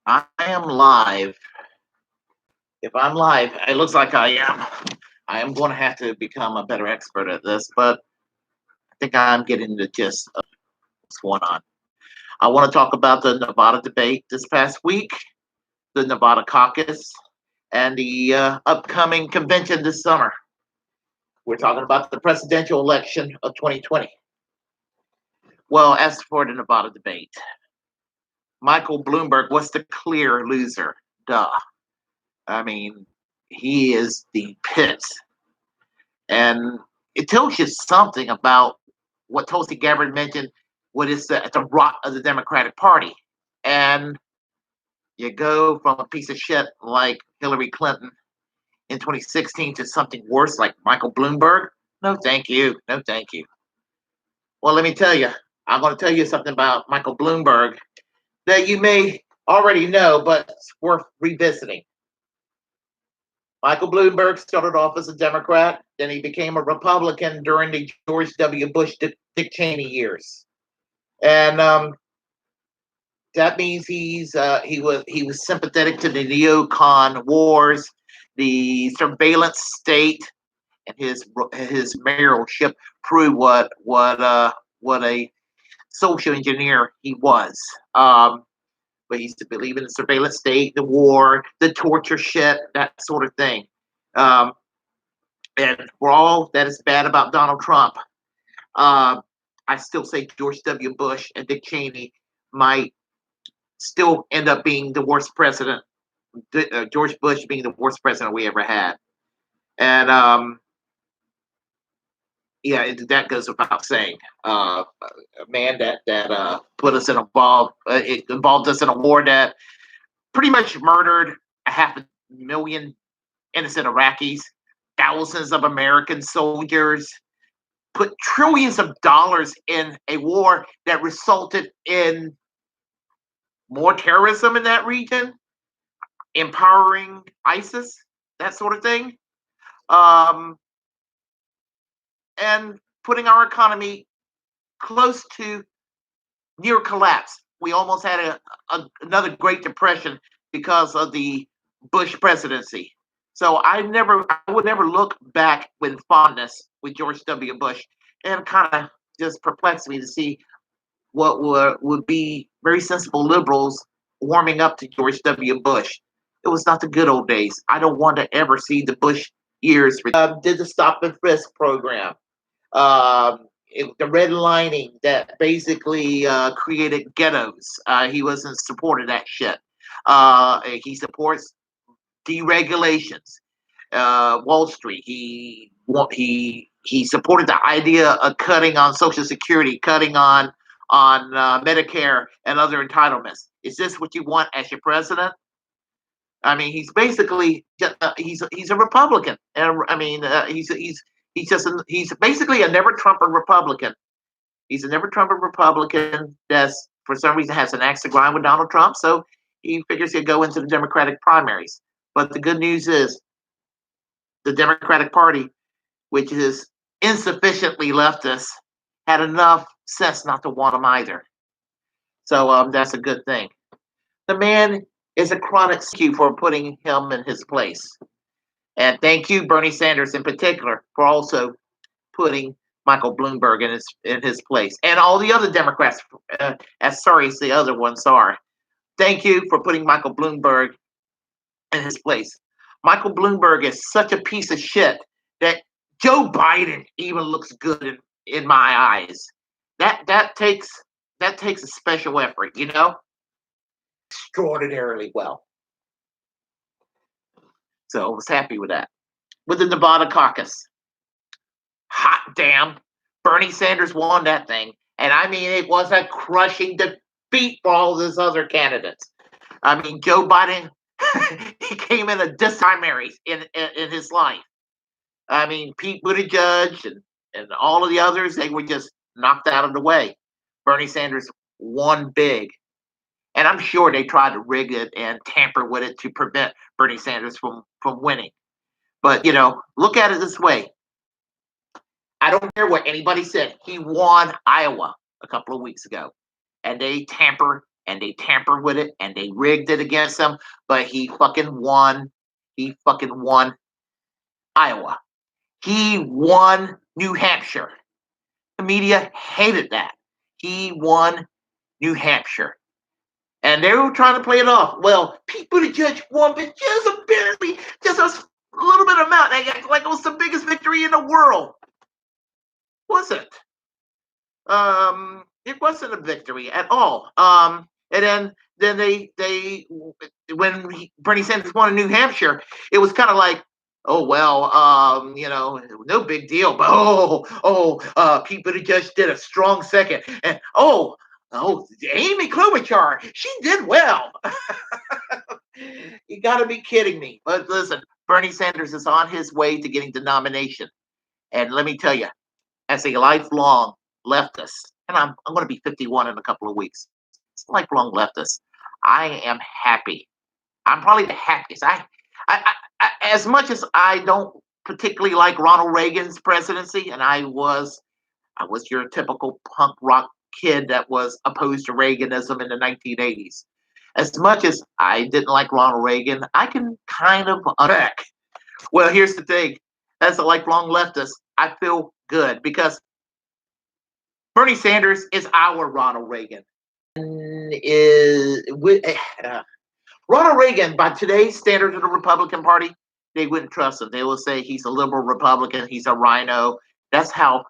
I am live. If I'm live, it looks like I am. I am going to have to become a better expert at this, but I think I'm getting the gist of what's going on. I want to talk about the Nevada debate this past week, the Nevada Caucus, and the upcoming convention this summer. We're talking about the presidential election of 2020. Well, as for the Nevada debate, Michael Bloomberg was the clear loser. Duh. I mean, he is the pit. And it tells you something about what Tulsi Gabbard mentioned, what is at the rot of the Democratic Party. And you go from a piece of shit like Hillary Clinton in 2016 to something worse like Michael Bloomberg. No, thank you. No, thank you. Well, let me tell you, I'm going to tell you something about Michael Bloomberg that you may already know, but it's worth revisiting. Michael Bloomberg started off as a Democrat, then he became a Republican during the George W. Bush, Dick Cheney years, and that means he was sympathetic to the neocon wars, the surveillance state, and his mayoralship proved what a social engineer he was. But he used to believe in the surveillance state, the war, the torture shit, that sort of thing. Um, and for all that is bad about Donald Trump, uh, I still say George W. Bush and Dick Cheney might still end up being the worst president. George Bush being the worst president we ever had, and yeah, that goes without saying. A man that put us in it involved us in a war that pretty much murdered a half a million innocent Iraqis, thousands of American soldiers, put trillions of dollars in a war that resulted in more terrorism in that region, empowering ISIS, that sort of thing, um, and putting our economy close to near collapse. We almost had another Great Depression because of the Bush presidency. So I would never look back with fondness with George W. Bush, and kind of just perplexed me to see what would be very sensible liberals warming up to George W. Bush. It was not the good old days. I don't want to ever see the Bush years. Did the stop and frisk program. The redlining that basically created ghettos. He wasn't support of that shit. He supports deregulations. Wall Street. He supported the idea of cutting on Social Security, cutting on Medicare and other entitlements. Is this what you want as your president? I mean, he's basically he's a Republican, and I mean he's basically a never Trumper Republican. He's a never Trumper Republican that's for some reason has an axe to grind with Donald Trump, so he figures he'll go into the Democratic primaries. But the good news is the Democratic Party, which is insufficiently leftist, had enough sense not to want him either. So that's a good thing. The man is a chronic skew for putting him in his place. And thank you, Bernie Sanders in particular, for also putting Michael Bloomberg in his place, and all the other Democrats, as sorry as the other ones are. Thank you for putting Michael Bloomberg in his place. Michael Bloomberg is such a piece of shit that Joe Biden even looks good in my eyes. That takes a special effort, extraordinarily well. So I was happy with that. With the Nevada caucus, hot damn, Bernie Sanders won that thing, and I mean it was a crushing defeat for all those other candidates. I mean Joe Biden, he came in a primaries in his life. I mean Pete Buttigieg and all of the others, they were just knocked out of the way. Bernie Sanders won big. And I'm sure they tried to rig it and tamper with it to prevent Bernie Sanders from winning. But, look at it this way. I don't care what anybody said. He won Iowa a couple of weeks ago. And they tamper and they tampered with it and they rigged it against him, but he fucking won. He fucking won Iowa. He won New Hampshire. The media hated that. He won New Hampshire. And they were trying to play it off. Well, Pete Buttigieg won, but just a barely, just a little bit amount. Like it was the biggest victory in the world. Wasn't. It wasn't a victory at all. And then they when Bernie Sanders won in New Hampshire, it was kind of like, oh well, no big deal. But Pete Buttigieg did a strong second, and Amy Klobuchar, she did well. You got to be kidding me. But listen, Bernie Sanders is on his way to getting the nomination, and let me tell you, as a lifelong leftist, and I'm going to be 51 in a couple of weeks. It's a lifelong leftist. I am happy. I'm probably the happiest. I as much as I don't particularly like Ronald Reagan's presidency, and I was your typical punk rock kid that was opposed to Reaganism in the 1980s. As much as I didn't like Ronald Reagan, I can kind of back. Well, here's the thing. As a lifelong leftist, I feel good because Bernie Sanders is our Ronald Reagan. Ronald Reagan, by today's standards of the Republican Party, they wouldn't trust him. They will say he's a liberal Republican, he's a rhino. That's how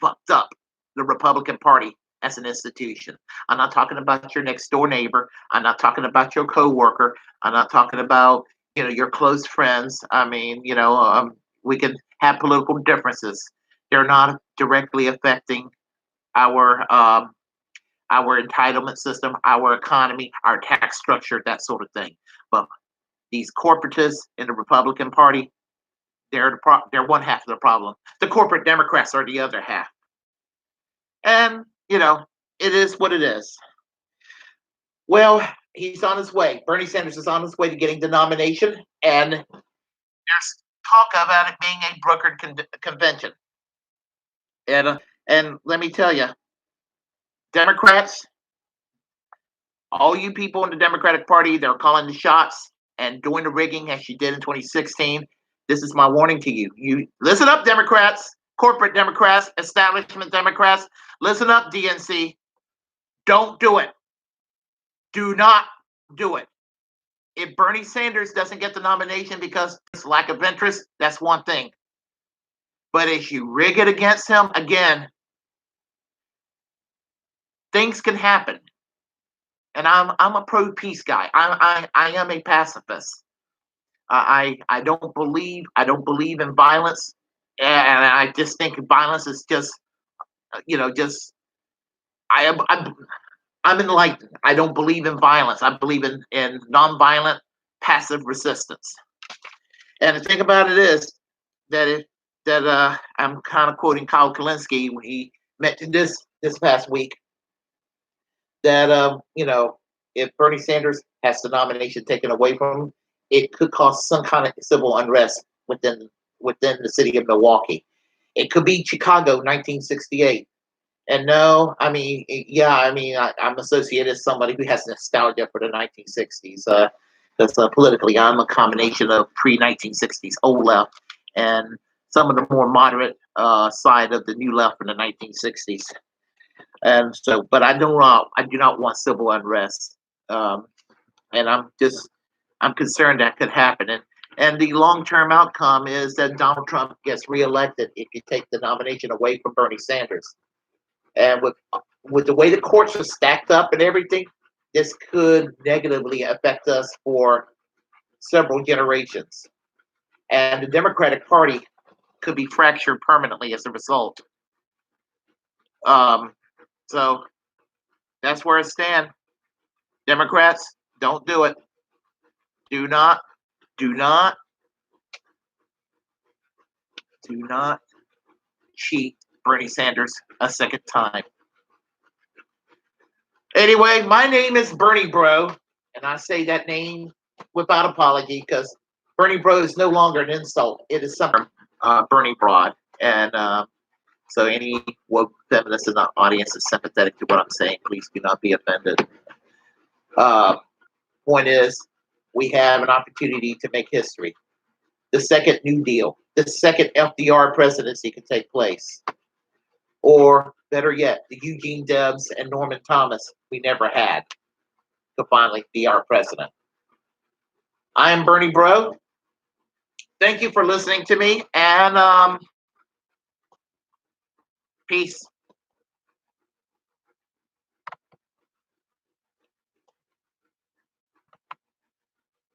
fucked up the Republican Party as an institution. I'm not talking about your next door neighbor. I'm not talking about your coworker. I'm not talking about your close friends. I mean, we can have political differences. They're not directly affecting our entitlement system, our economy, our tax structure, that sort of thing. But these corporatists in the Republican Party, they're one half of the problem. The corporate Democrats are the other half. And, it is what it is. Well, he's on his way. Bernie Sanders is on his way to getting the nomination. And there's talk about it being a brokered convention. And let me tell you, Democrats, all you people in the Democratic Party, they're calling the shots and doing the rigging as you did in 2016. This is my warning to you. You listen up, Democrats, corporate Democrats, establishment Democrats. Listen up, DNC. Don't do it. Do not do it. If Bernie Sanders doesn't get the nomination because of lack of interest, that's one thing. But as you rig it against him, again, things can happen. And I'm a pro-peace guy. I am a pacifist. I don't believe in violence, and I just think violence is just I'm enlightened. I don't believe in violence. I believe in nonviolent, passive resistance. And the thing about it is that I'm kind of quoting Kyle Kalinske when he mentioned this past week that if Bernie Sanders has the nomination taken away from him, it could cause some kind of civil unrest within the city of Milwaukee. It could be Chicago, 1968. And no, I mean, I'm associated as somebody who has nostalgia for the 1960s. Because politically, I'm a combination of pre-1960s old left and some of the more moderate side of the new left in the 1960s. And so, but I do not want civil unrest. And I'm concerned that could happen. And the long-term outcome is that Donald Trump gets reelected if you take the nomination away from Bernie Sanders. And with the way the courts are stacked up and everything, this could negatively affect us for several generations. And the Democratic Party could be fractured permanently as a result. So that's where I stand. Democrats, don't do it. Do not cheat Bernie Sanders a second time. Anyway, my name is Bernie Bro, and I say that name without apology because Bernie Bro is no longer an insult. It is some Bernie Broad. And So any woke feminists in the audience is sympathetic to what I'm saying. Please do not be offended. Uh, Point is, we have an opportunity to make history. The second New Deal, the second FDR presidency could take place. Or better yet, the Eugene Debs and Norman Thomas we never had to finally be our president. I am Bernie Bro. Thank you for listening to me, and peace.